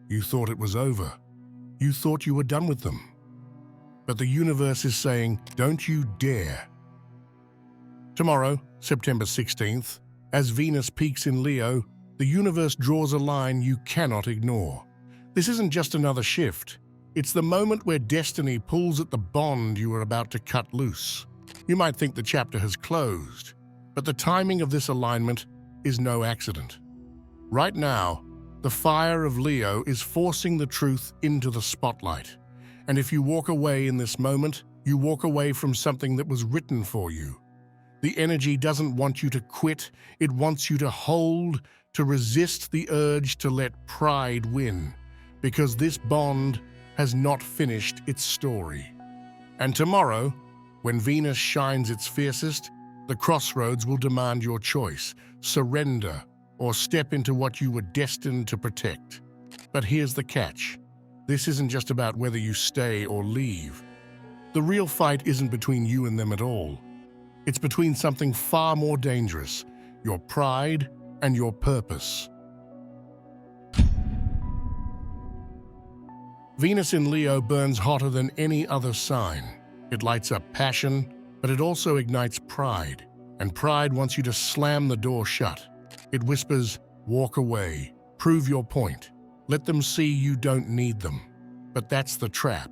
You thought it was over. You thought you were done with them. But the universe is saying, don't you dare. Tomorrow, September 16th, as Venus peaks in Leo, the universe draws a line you cannot ignore. This isn't just another shift. It's the moment where destiny pulls at the bond you are about to cut loose. You might think the chapter has closed, but the timing of this alignment is no accident. Right now, the fire of Leo is forcing the truth into the spotlight. And if you walk away in this moment, you walk away from something that was written for you. The energy doesn't want you to quit, it wants you to hold, to resist the urge to let pride win, because this bond has not finished its story. And tomorrow, when Venus shines its fiercest, the crossroads will demand your choice: surrender or step into what you were destined to protect. But here's the catch. This isn't just about whether you stay or leave. The real fight isn't between you and them at all. It's between something far more dangerous: your pride and your purpose. Venus in Leo burns hotter than any other sign. It lights up passion, but it also ignites pride. And pride wants you to slam the door shut. It whispers, walk away, prove your point. Let them see you don't need them. But that's the trap.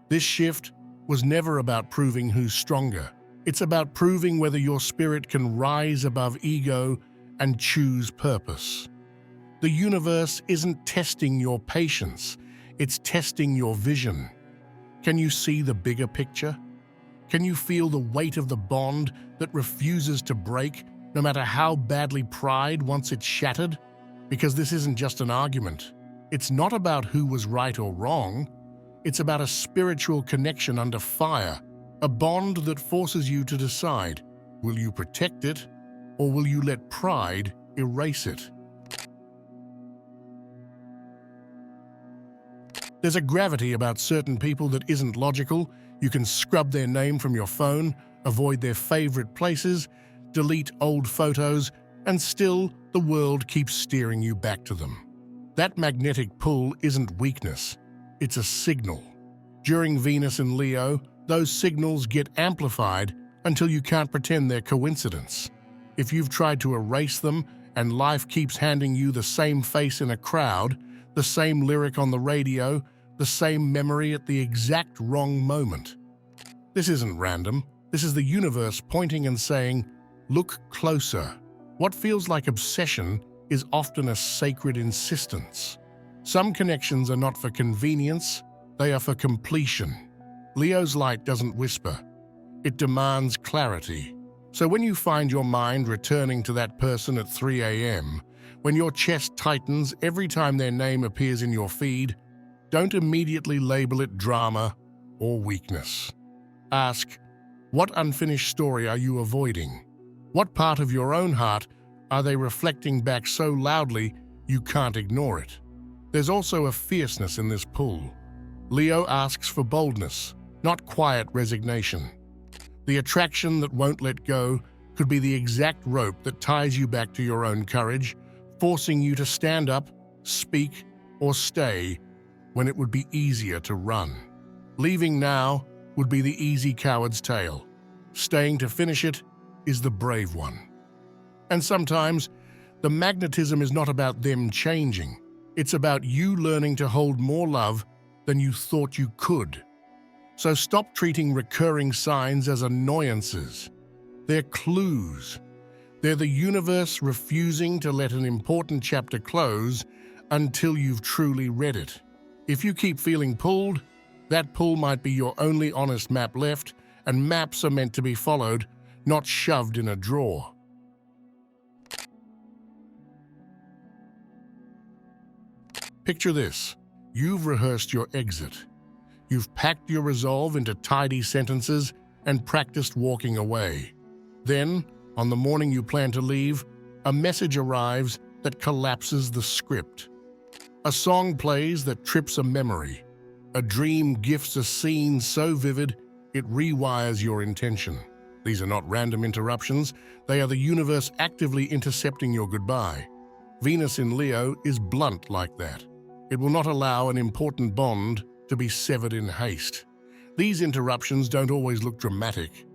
This shift was never about proving who's stronger. It's about proving whether your spirit can rise above ego and choose purpose. The universe isn't testing your patience, it's testing your vision. Can you see the bigger picture? Can you feel the weight of the bond that refuses to break, no matter how badly pride wants it shattered? Because this isn't just an argument. It's not about who was right or wrong. It's about a spiritual connection under fire, a bond that forces you to decide, will you protect it or will you let pride erase it? There's a gravity about certain people that isn't logical. You can scrub their name from your phone, avoid their favorite places, delete old photos, and still the world keeps steering you back to them. That magnetic pull isn't weakness, it's a signal. During Venus in Leo, those signals get amplified until you can't pretend they're coincidence. If you've tried to erase them and life keeps handing you the same face in a crowd, the same lyric on the radio, the same memory at the exact wrong moment. This isn't random. This is the universe pointing and saying, look closer. What feels like obsession is often a sacred insistence. Some connections are not for convenience, they are for completion. Leo's light doesn't whisper. It demands clarity. So when you find your mind returning to that person at 3 a.m., when your chest tightens every time their name appears in your feed, don't immediately label it drama or weakness. Ask, what unfinished story are you avoiding? What part of your own heart are they reflecting back so loudly you can't ignore it? There's also a fierceness in this pull. Leo asks for boldness, not quiet resignation. The attraction that won't let go could be the exact rope that ties you back to your own courage, forcing you to stand up, speak, or stay when it would be easier to run. Leaving now would be the easy coward's tale. Staying to finish it is the brave one. And sometimes, the magnetism is not about them changing. It's about you learning to hold more love than you thought you could. So stop treating recurring signs as annoyances. They're clues. They're the universe refusing to let an important chapter close until you've truly read it. If you keep feeling pulled, that pull might be your only honest map left, and maps are meant to be followed, not shoved in a drawer. Picture this. You've rehearsed your exit. You've packed your resolve into tidy sentences and practiced walking away. Then, on the morning you plan to leave, a message arrives that collapses the script. A song plays that trips a memory. A dream gifts a scene so vivid it rewires your intention. These are not random interruptions, they are the universe actively intercepting your goodbye. Venus in Leo is blunt like that. It will not allow an important bond to be severed in haste. These interruptions don't always look dramatic.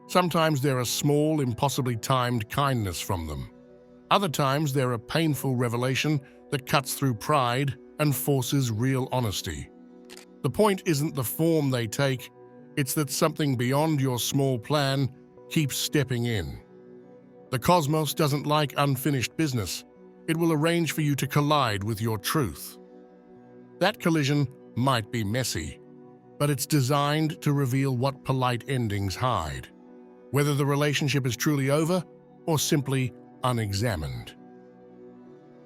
Sometimes they're a small, impossibly timed kindness from them. Other times they're a painful revelation that cuts through pride and forces real honesty. The point isn't the form they take, it's that something beyond your small plan keeps stepping in. The cosmos doesn't like unfinished business. It will arrange for you to collide with your truth. That collision might be messy, but it's designed to reveal what polite endings hide, whether the relationship is truly over or simply unexamined.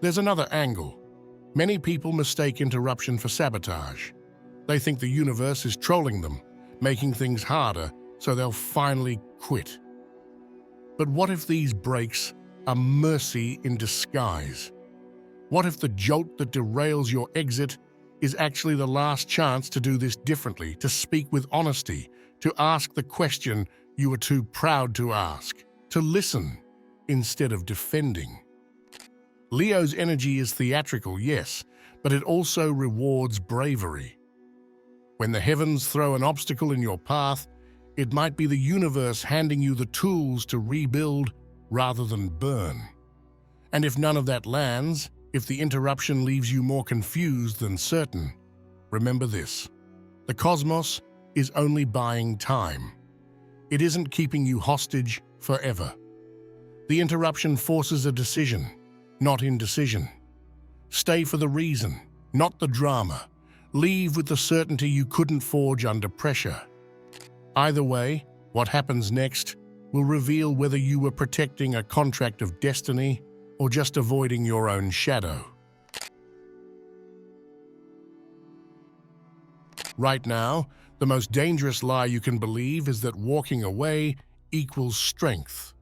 There's another angle. Many people mistake interruption for sabotage. They think the universe is trolling them, making things harder so they'll finally quit. But what if these breaks are mercy in disguise? What if the jolt that derails your exit is actually the last chance to do this differently, to speak with honesty, to ask the question you were too proud to ask, to listen instead of defending? Leo's energy is theatrical, yes, but it also rewards bravery. When the heavens throw an obstacle in your path, it might be the universe handing you the tools to rebuild rather than burn. And if none of that lands, if the interruption leaves you more confused than certain, remember this: the cosmos is only buying time. It isn't keeping you hostage forever. The interruption forces a decision, not indecision. Stay for the reason, not the drama. Leave with the certainty you couldn't forge under pressure. Either way, what happens next will reveal whether you were protecting a contract of destiny or just avoiding your own shadow. Right now, the most dangerous lie you can believe is that walking away equals strength.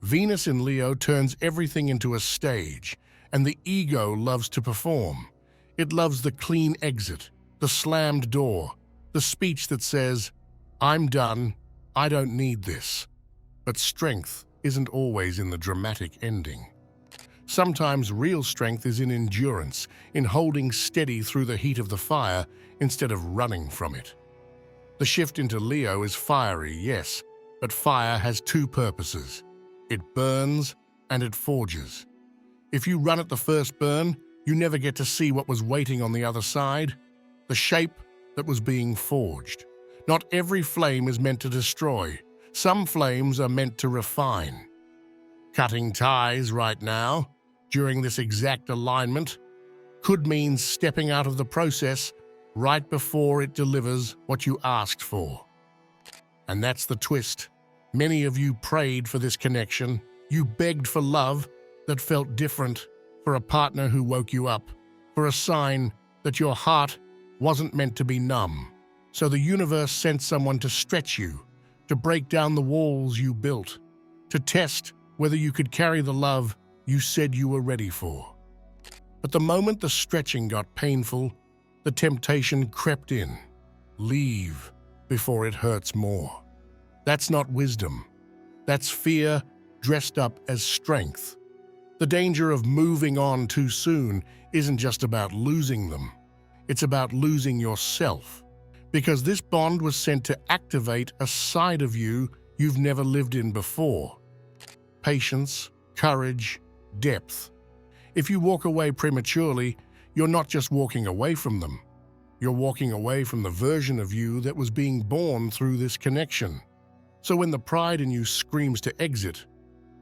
Venus in Leo turns everything into a stage, and the ego loves to perform. It loves the clean exit, the slammed door, the speech that says, "I'm done, I don't need this." But strength isn't always in the dramatic ending. Sometimes real strength is in endurance, in holding steady through the heat of the fire instead of running from it. The shift into Leo is fiery, yes, but fire has two purposes. It burns and it forges. If you run at the first burn, you never get to see what was waiting on the other side, the shape that was being forged. Not every flame is meant to destroy. Some flames are meant to refine. Cutting ties right now, during this exact alignment, could mean stepping out of the process right before it delivers what you asked for. And that's the twist. Many of you prayed for this connection. You begged for love that felt different, for a partner who woke you up, for a sign that your heart wasn't meant to be numb. So the universe sent someone to stretch you, to break down the walls you built, to test whether you could carry the love you said you were ready for. But the moment the stretching got painful, the temptation crept in. Leave before it hurts more. That's not wisdom. That's fear dressed up as strength. The danger of moving on too soon isn't just about losing them. It's about losing yourself. Because this bond was sent to activate a side of you you've never lived in before. Patience, courage, depth. If you walk away prematurely, you're not just walking away from them. You're walking away from the version of you that was being born through this connection. So when the pride in you screams to exit,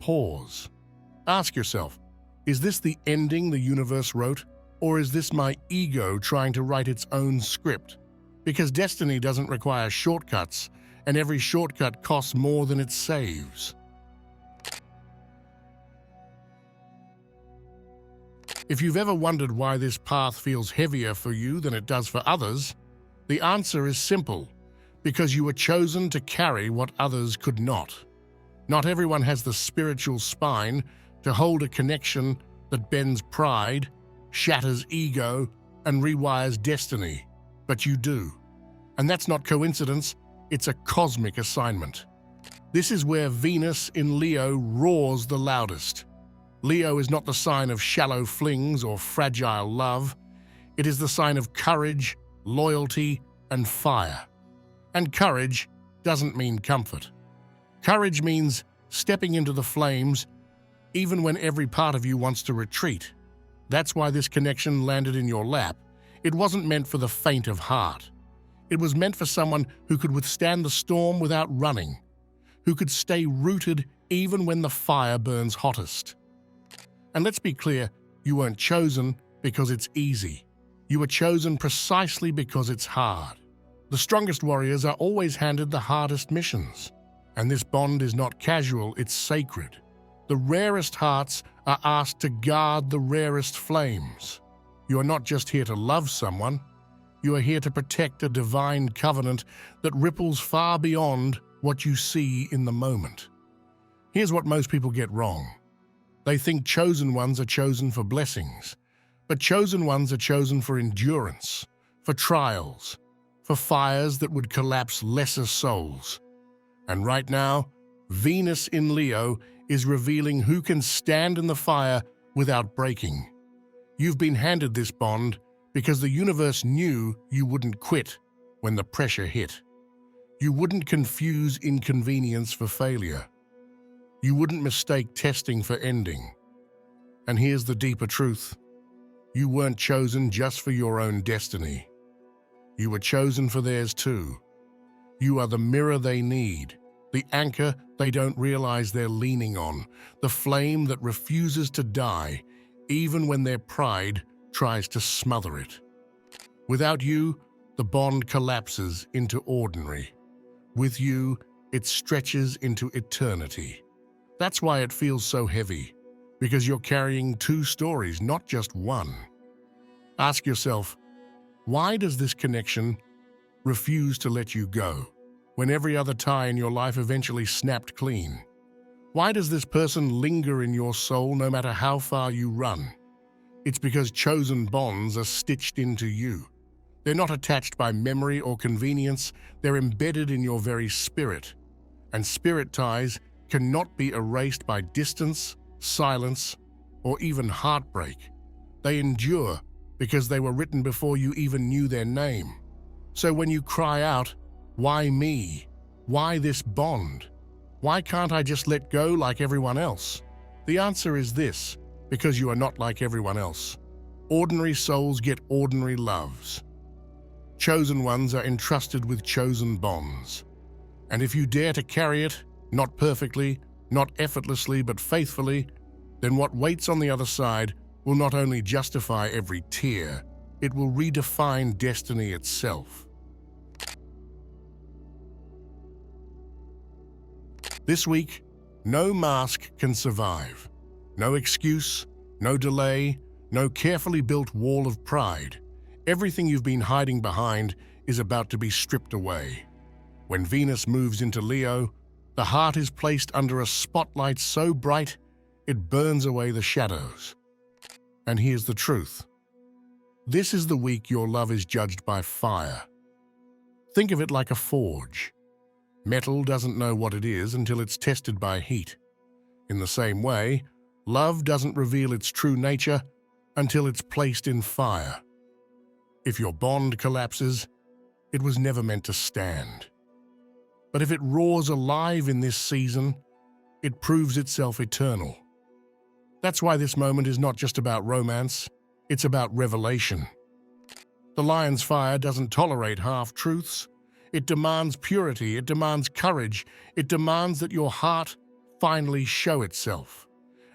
pause. Ask yourself, is this the ending the universe wrote, or is this my ego trying to write its own script? Because destiny doesn't require shortcuts, and every shortcut costs more than it saves. If you've ever wondered why this path feels heavier for you than it does for others, the answer is simple: because you were chosen to carry what others could not. Not everyone has the spiritual spine to hold a connection that bends pride, shatters ego, and rewires destiny, but you do. And that's not coincidence, it's a cosmic assignment. This is where Venus in Leo roars the loudest. Leo is not the sign of shallow flings or fragile love. It is the sign of courage, loyalty, and fire. And courage doesn't mean comfort. Courage means stepping into the flames even when every part of you wants to retreat. That's why this connection landed in your lap. It wasn't meant for the faint of heart. It was meant for someone who could withstand the storm without running, who could stay rooted even when the fire burns hottest. And let's be clear, you weren't chosen because it's easy. You were chosen precisely because it's hard. The strongest warriors are always handed the hardest missions. And this bond is not casual, it's sacred. The rarest hearts are asked to guard the rarest flames. You are not just here to love someone, you are here to protect a divine covenant that ripples far beyond what you see in the moment. Here's what most people get wrong. They think chosen ones are chosen for blessings, but chosen ones are chosen for endurance, for trials, for fires that would collapse lesser souls. And right now, Venus in Leo is revealing who can stand in the fire without breaking. You've been handed this bond because the universe knew you wouldn't quit when the pressure hit. You wouldn't confuse inconvenience for failure. You wouldn't mistake testing for ending. And here's the deeper truth. You weren't chosen just for your own destiny. You were chosen for theirs too. You are the mirror they need, the anchor they don't realize they're leaning on, the flame that refuses to die, even when their pride tries to smother it. Without you, the bond collapses into ordinary. With you, it stretches into eternity. That's why it feels so heavy, because you're carrying two stories, not just one. Ask yourself, why does this connection refuse to let you go when every other tie in your life eventually snapped clean? Why does this person linger in your soul no matter how far you run? It's because chosen bonds are stitched into you. They're not attached by memory or convenience, they're embedded in your very spirit. And spirit ties cannot be erased by distance, silence, or even heartbreak. They endure because they were written before you even knew their name. So when you cry out, "Why me? Why this bond? Why can't I just let go like everyone else?" The answer is this: because you are not like everyone else. Ordinary souls get ordinary loves. Chosen ones are entrusted with chosen bonds. And if you dare to carry it, not perfectly, not effortlessly, but faithfully, then what waits on the other side will not only justify every tear, it will redefine destiny itself. This week, no mask can survive. No excuse, no delay, no carefully built wall of pride. Everything you've been hiding behind is about to be stripped away. When Venus moves into Leo, the heart is placed under a spotlight so bright it burns away the shadows. And here's the truth. This is the week your love is judged by fire. Think of it like a forge. Metal doesn't know what it is until it's tested by heat. In the same way, love doesn't reveal its true nature until it's placed in fire. If your bond collapses, it was never meant to stand. But if it roars alive in this season, it proves itself eternal. That's why this moment is not just about romance, it's about revelation. The lion's fire doesn't tolerate half-truths. It demands purity, it demands courage, it demands that your heart finally show itself.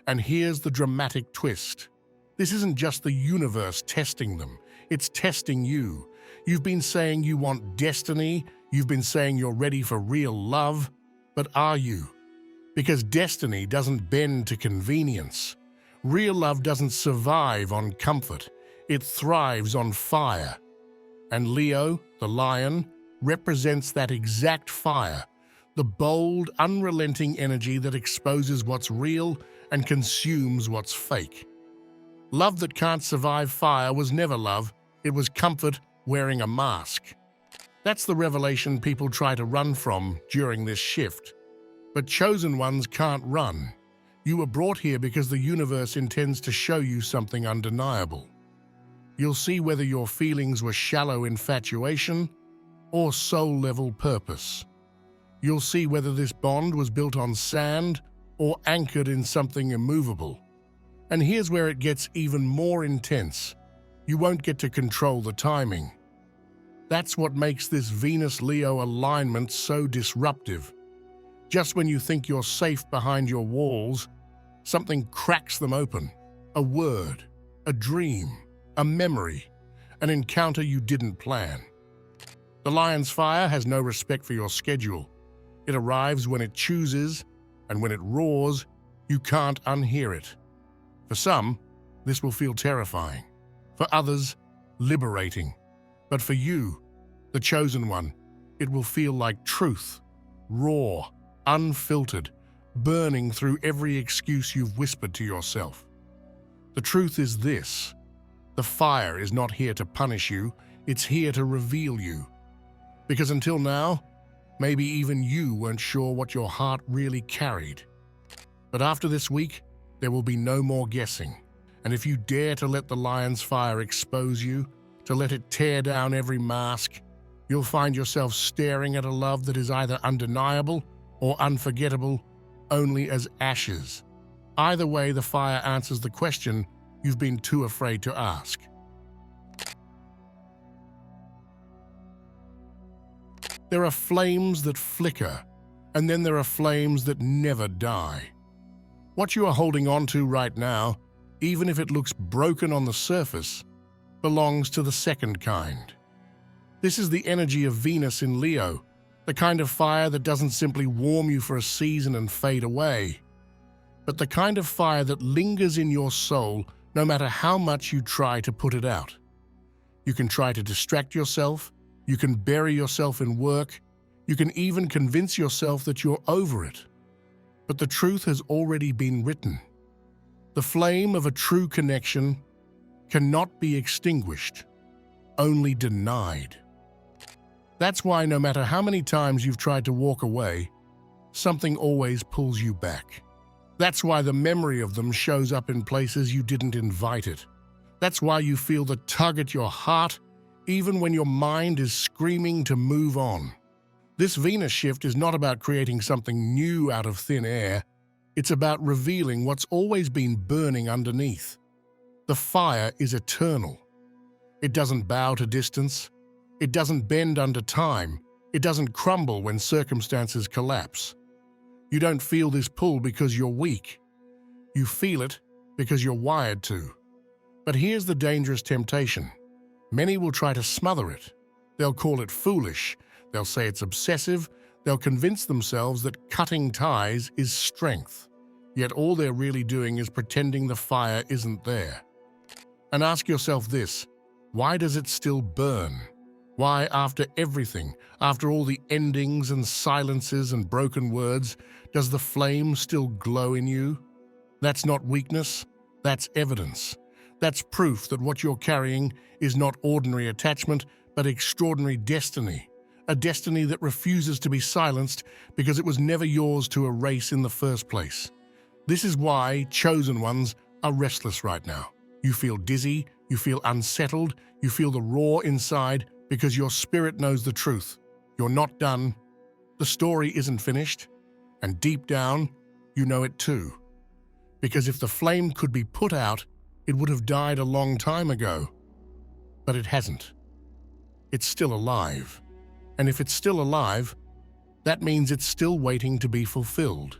And here's the dramatic twist. This isn't just the universe testing them, it's testing you. You've been saying you want destiny, you've been saying you're ready for real love, but are you? Because destiny doesn't bend to convenience. Real love doesn't survive on comfort, it thrives on fire. And Leo, the lion, represents that exact fire, the bold, unrelenting energy that exposes what's real and consumes what's fake. Love that can't survive fire was never love, it was comfort wearing a mask. That's the revelation people try to run from during this shift. But chosen ones can't run. You were brought here because the universe intends to show you something undeniable. You'll see whether your feelings were shallow infatuation or soul-level purpose. You'll see whether this bond was built on sand or anchored in something immovable. And here's where it gets even more intense. You won't get to control the timing. That's what makes this Venus-Leo alignment so disruptive. Just when you think you're safe behind your walls, something cracks them open. A word, a dream, a memory, an encounter you didn't plan. The lion's fire has no respect for your schedule. It arrives when it chooses, and when it roars, you can't unhear it. For some, this will feel terrifying. For others, liberating. But for you, the chosen one, it will feel like truth, raw, unfiltered, burning through every excuse you've whispered to yourself. The truth is this: the fire is not here to punish you, it's here to reveal you. Because until now, maybe even you weren't sure what your heart really carried. But after this week, there will be no more guessing. And if you dare to let the lion's fire expose you, to let it tear down every mask, you'll find yourself staring at a love that is either undeniable or unforgettable, only as ashes. Either way, the fire answers the question you've been too afraid to ask. There are flames that flicker, and then there are flames that never die. What you are holding on to right now, even if it looks broken on the surface, belongs to the second kind. This is the energy of Venus in Leo, the kind of fire that doesn't simply warm you for a season and fade away, but the kind of fire that lingers in your soul no matter how much you try to put it out. You can try to distract yourself, you can bury yourself in work, you can even convince yourself that you're over it. But the truth has already been written. The flame of a true connection cannot be extinguished, only denied. That's why no matter how many times you've tried to walk away, something always pulls you back. That's why the memory of them shows up in places you didn't invite it. That's why you feel the tug at your heart, even when your mind is screaming to move on. This Venus shift is not about creating something new out of thin air. It's about revealing what's always been burning underneath. The fire is eternal. It doesn't bow to distance. It doesn't bend under time. It doesn't crumble when circumstances collapse. You don't feel this pull because you're weak. You feel it because you're wired to. But here's the dangerous temptation. Many will try to smother it. They'll call it foolish. They'll say it's obsessive. They'll convince themselves that cutting ties is strength. Yet all they're really doing is pretending the fire isn't there. And ask yourself this: why does it still burn? Why, after everything, after all the endings and silences and broken words, does the flame still glow in you? That's not weakness, that's evidence. That's proof that what you're carrying is not ordinary attachment, but extraordinary destiny. A destiny that refuses to be silenced because it was never yours to erase in the first place. This is why chosen ones are restless right now. You feel dizzy, you feel unsettled, you feel the roar inside because your spirit knows the truth. You're not done. The story isn't finished. And deep down, you know it too. Because if the flame could be put out, it would have died a long time ago. But it hasn't. It's still alive. And if it's still alive, that means it's still waiting to be fulfilled.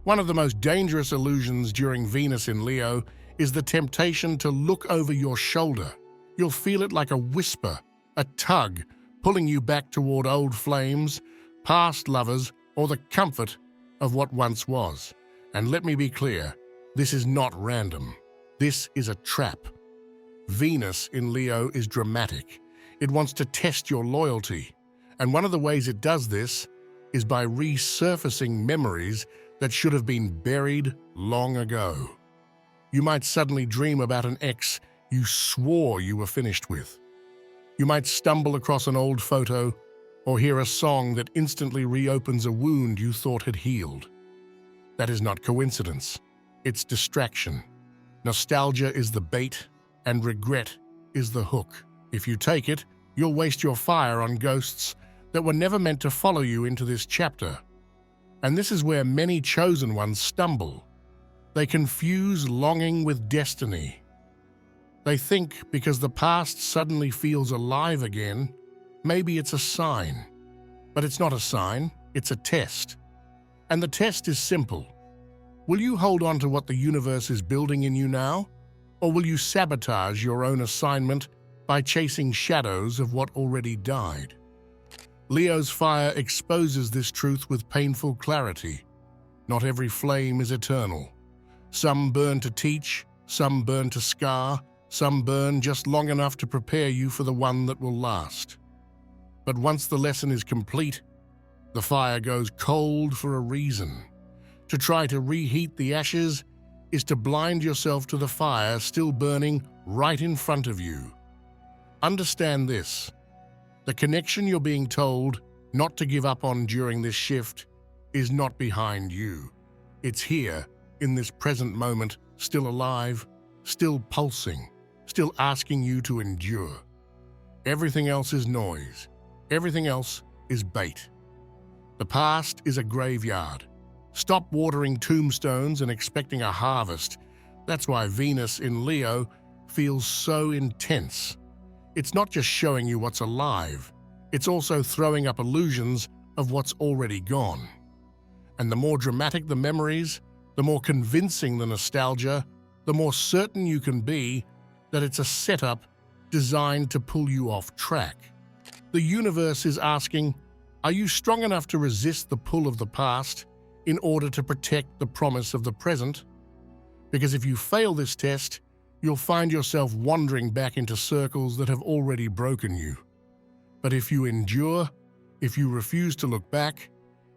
One of the most dangerous illusions during Venus in Leo is the temptation to look over your shoulder. You'll feel it like a whisper, a tug, pulling you back toward old flames, past lovers, or the comfort of what once was. And let me be clear, this is not random. This is a trap. Venus in Leo is dramatic. It wants to test your loyalty. And one of the ways it does this is by resurfacing memories that should have been buried long ago. You might suddenly dream about an ex you swore you were finished with. You might stumble across an old photo or hear a song that instantly reopens a wound you thought had healed. That is not coincidence. It's distraction. Nostalgia is the bait, and regret is the hook. If you take it, you'll waste your fire on ghosts that were never meant to follow you into this chapter. And this is where many chosen ones stumble. They confuse longing with destiny. They think because the past suddenly feels alive again, maybe it's a sign. But it's not a sign, it's a test. And the test is simple. Will you hold on to what the universe is building in you now? Or will you sabotage your own assignment by chasing shadows of what already died? Leo's fire exposes this truth with painful clarity. Not every flame is eternal. Some burn to teach, some burn to scar, some burn just long enough to prepare you for the one that will last. But once the lesson is complete, the fire goes cold for a reason. To try to reheat the ashes is to blind yourself to the fire still burning right in front of you. Understand this. The connection you're being told not to give up on during this shift is not behind you. It's here, in this present moment, still alive, still pulsing, still asking you to endure. Everything else is noise. Everything else is bait. The past is a graveyard. Stop watering tombstones and expecting a harvest. That's why Venus in Leo feels so intense. It's not just showing you what's alive, it's also throwing up illusions of what's already gone. And the more dramatic the memories, the more convincing the nostalgia, the more certain you can be that it's a setup designed to pull you off track. The universe is asking, are you strong enough to resist the pull of the past in order to protect the promise of the present? Because if you fail this test, you'll find yourself wandering back into circles that have already broken you. But if you endure, if you refuse to look back,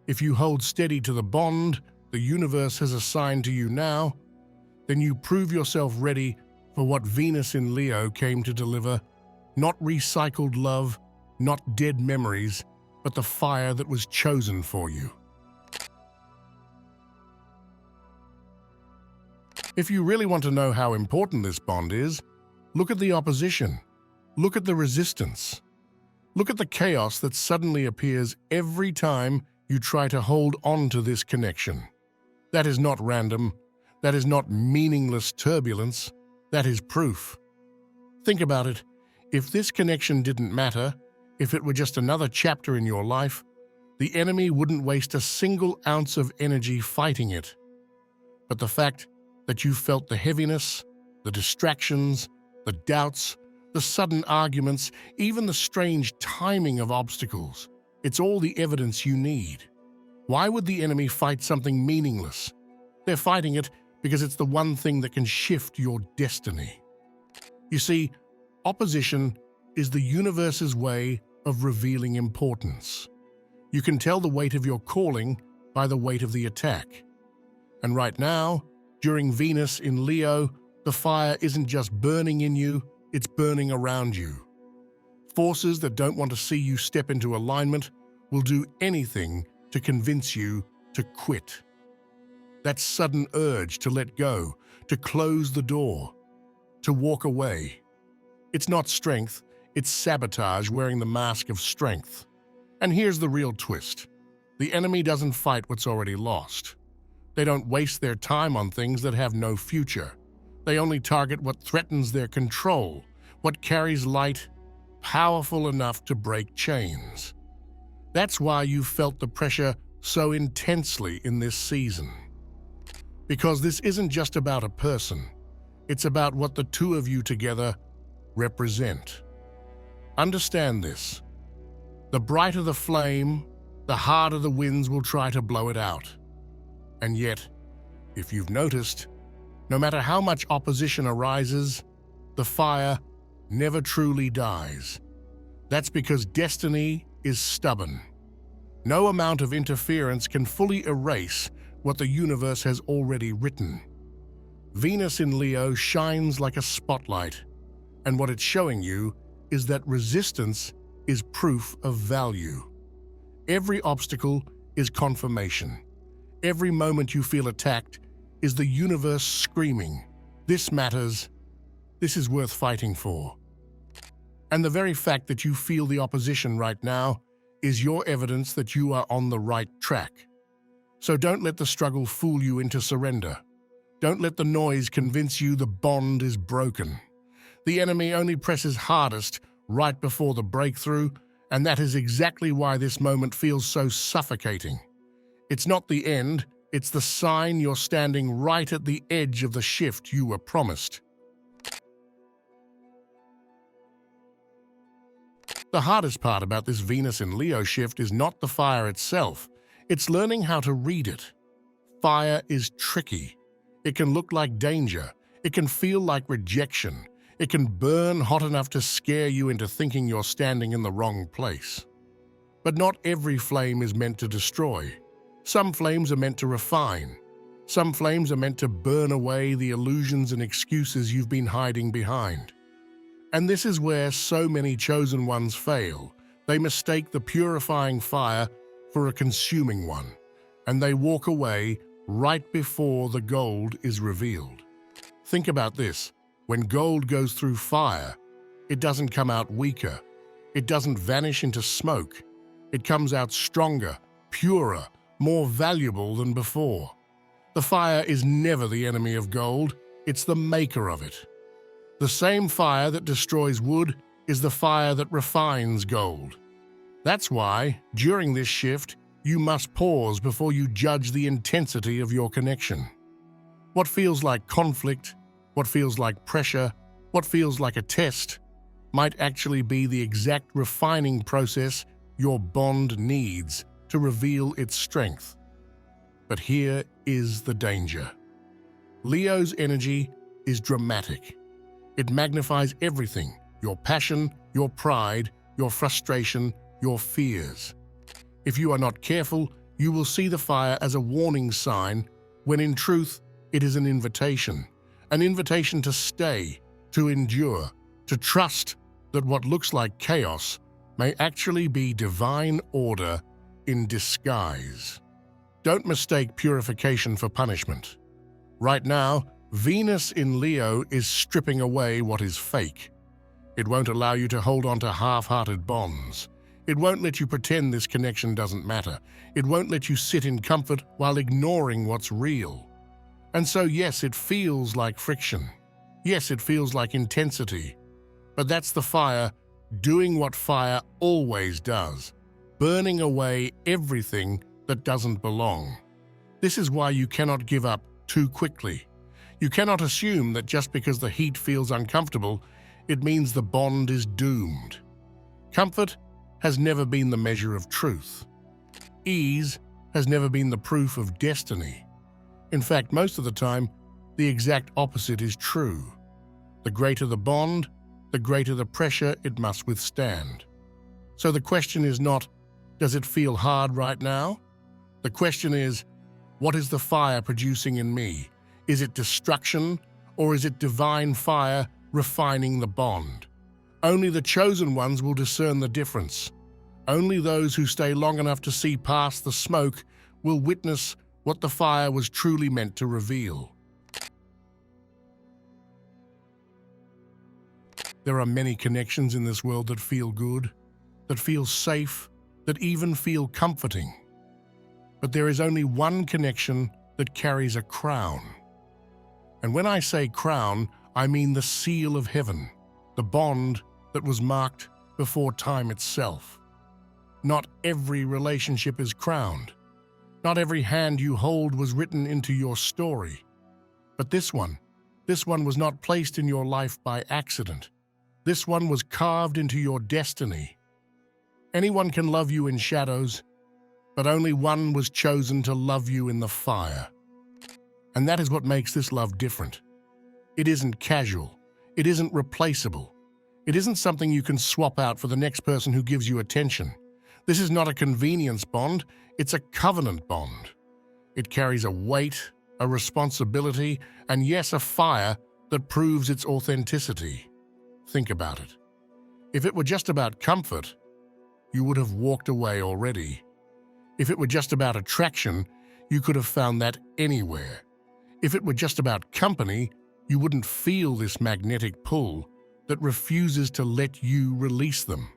if you hold steady to the bond the universe has assigned to you now, then you prove yourself ready for what Venus in Leo came to deliver, not recycled love, not dead memories, but the fire that was chosen for you. If you really want to know how important this bond is, look at the opposition. Look at the resistance. Look at the chaos that suddenly appears every time you try to hold on to this connection. That is not random. That is not meaningless turbulence. That is proof. Think about it. If this connection didn't matter, if it were just another chapter in your life, the enemy wouldn't waste a single ounce of energy fighting it. But the fact that you felt the heaviness, the distractions, the doubts, the sudden arguments, even the strange timing of obstacles, it's all the evidence you need. Why would the enemy fight something meaningless? They're fighting it because it's the one thing that can shift your destiny. You see, opposition is the universe's way of revealing importance. You can tell the weight of your calling by the weight of the attack. And right now, during Venus in Leo, the fire isn't just burning in you, it's burning around you. Forces that don't want to see you step into alignment will do anything to convince you to quit. That sudden urge to let go, to close the door, to walk away. It's not strength, it's sabotage wearing the mask of strength. And here's the real twist. The enemy doesn't fight what's already lost. They don't waste their time on things that have no future. They only target what threatens their control, what carries light, powerful enough to break chains. That's why you felt the pressure so intensely in this season. Because this isn't just about a person, it's about what the two of you together represent. Understand this. The brighter the flame, the harder the winds will try to blow it out. And yet, if you've noticed, no matter how much opposition arises, the fire never truly dies. That's because destiny is stubborn. No amount of interference can fully erase what the universe has already written. Venus in Leo shines like a spotlight, and what it's showing you is that resistance is proof of value. Every obstacle is confirmation. Every moment you feel attacked is the universe screaming, "This matters, this is worth fighting for." And the very fact that you feel the opposition right now is your evidence that you are on the right track. So don't let the struggle fool you into surrender. Don't let the noise convince you the bond is broken. The enemy only presses hardest right before the breakthrough, and that is exactly why this moment feels so suffocating. It's not the end, it's the sign you're standing right at the edge of the shift you were promised. The hardest part about this Venus in Leo shift is not the fire itself, it's learning how to read it. Fire is tricky. It can look like danger. It can feel like rejection. It can burn hot enough to scare you into thinking you're standing in the wrong place. But not every flame is meant to destroy. Some flames are meant to refine. Some flames are meant to burn away the illusions and excuses you've been hiding behind. And this is where so many chosen ones fail. They mistake the purifying fire for a consuming one, and they walk away right before the gold is revealed. Think about this. When gold goes through fire, it doesn't come out weaker. It doesn't vanish into smoke. It comes out stronger, purer, more valuable than before. The fire is never the enemy of gold. It's the maker of it. The same fire that destroys wood is the fire that refines gold. That's why, during this shift, you must pause before you judge the intensity of your connection. What feels like conflict, what feels like pressure, what feels like a test, might actually be the exact refining process your bond needs to reveal its strength. But here is the danger. Leo's energy is dramatic. It magnifies everything: your passion, your pride, your frustration, your fears. If you are not careful, you will see the fire as a warning sign, when in truth, it is an invitation to stay, to endure, to trust that what looks like chaos may actually be divine order in disguise. Don't mistake purification for punishment. Right now, Venus in Leo is stripping away what is fake. It won't allow you to hold on to half-hearted bonds. It won't let you pretend this connection doesn't matter. It won't let you sit in comfort while ignoring what's real. And so yes, it feels like friction. Yes, it feels like intensity. But that's the fire doing what fire always does, burning away everything that doesn't belong. This is why you cannot give up too quickly. You cannot assume that just because the heat feels uncomfortable, it means the bond is doomed. Comfort has never been the measure of truth. Ease has never been the proof of destiny. In fact, most of the time, the exact opposite is true. The greater the bond, the greater the pressure it must withstand. So the question is not, does it feel hard right now? The question is, what is the fire producing in me? Is it destruction, or is it divine fire refining the bond? Only the chosen ones will discern the difference. Only those who stay long enough to see past the smoke will witness what the fire was truly meant to reveal. There are many connections in this world that feel good, that feel safe, that even feel comforting. But there is only one connection that carries a crown. And when I say crown, I mean the seal of heaven, the bond that was marked before time itself. Not every relationship is crowned. Not every hand you hold was written into your story. But this one was not placed in your life by accident. This one was carved into your destiny. Anyone can love you in shadows, but only one was chosen to love you in the fire. And that is what makes this love different. It isn't casual. It isn't replaceable. It isn't something you can swap out for the next person who gives you attention. This is not a convenience bond, it's a covenant bond. It carries a weight, a responsibility, and yes, a fire that proves its authenticity. Think about it. If it were just about comfort, you would have walked away already. If it were just about attraction, you could have found that anywhere. If it were just about company, you wouldn't feel this magnetic pull that refuses to let you release them.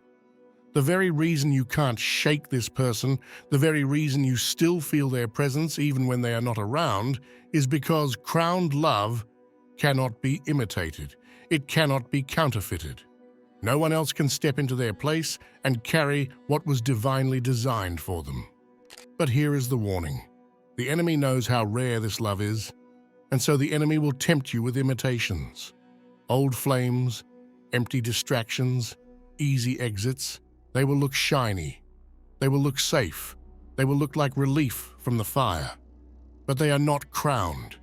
The very reason you can't shake this person, the very reason you still feel their presence even when they are not around, is because crowned love cannot be imitated. It cannot be counterfeited. No one else can step into their place and carry what was divinely designed for them. But here is the warning. The enemy knows how rare this love is, and so the enemy will tempt you with imitations. Old flames, empty distractions, easy exits. They will look shiny. They will look safe. They will look like relief from the fire. But they are not crowned.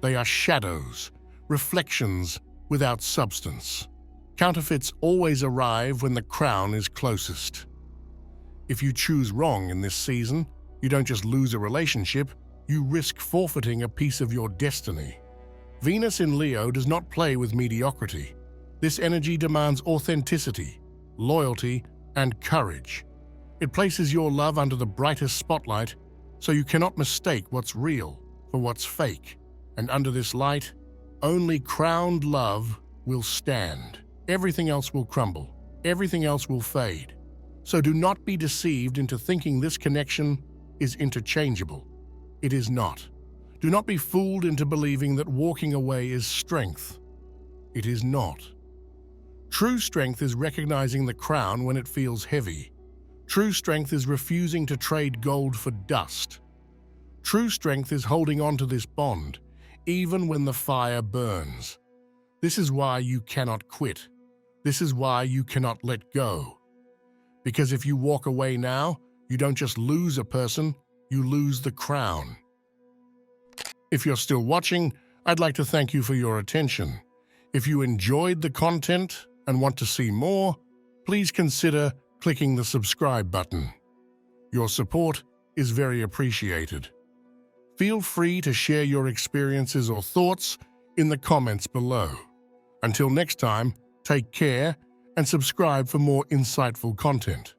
They are shadows, reflections without substance. Counterfeits always arrive when the crown is closest. If you choose wrong in this season, you don't just lose a relationship, you risk forfeiting a piece of your destiny. Venus in Leo does not play with mediocrity. This energy demands authenticity, loyalty, and courage. It places your love under the brightest spotlight, so you cannot mistake what's real for what's fake. And under this light, only crowned love will stand. Everything else will crumble. Everything else will fade. So do not be deceived into thinking this connection is interchangeable. It is not. Do not be fooled into believing that walking away is strength. It is not. True strength is recognizing the crown when it feels heavy. True strength is refusing to trade gold for dust. True strength is holding on to this bond, even when the fire burns. This is why you cannot quit. This is why you cannot let go. Because if you walk away now, you don't just lose a person, you lose the crown. If you're still watching, I'd like to thank you for your attention. If you enjoyed the content and want to see more, please consider clicking the subscribe button. Your support is very appreciated. Feel free to share your experiences or thoughts in the comments below. Until next time, take care and subscribe for more insightful content.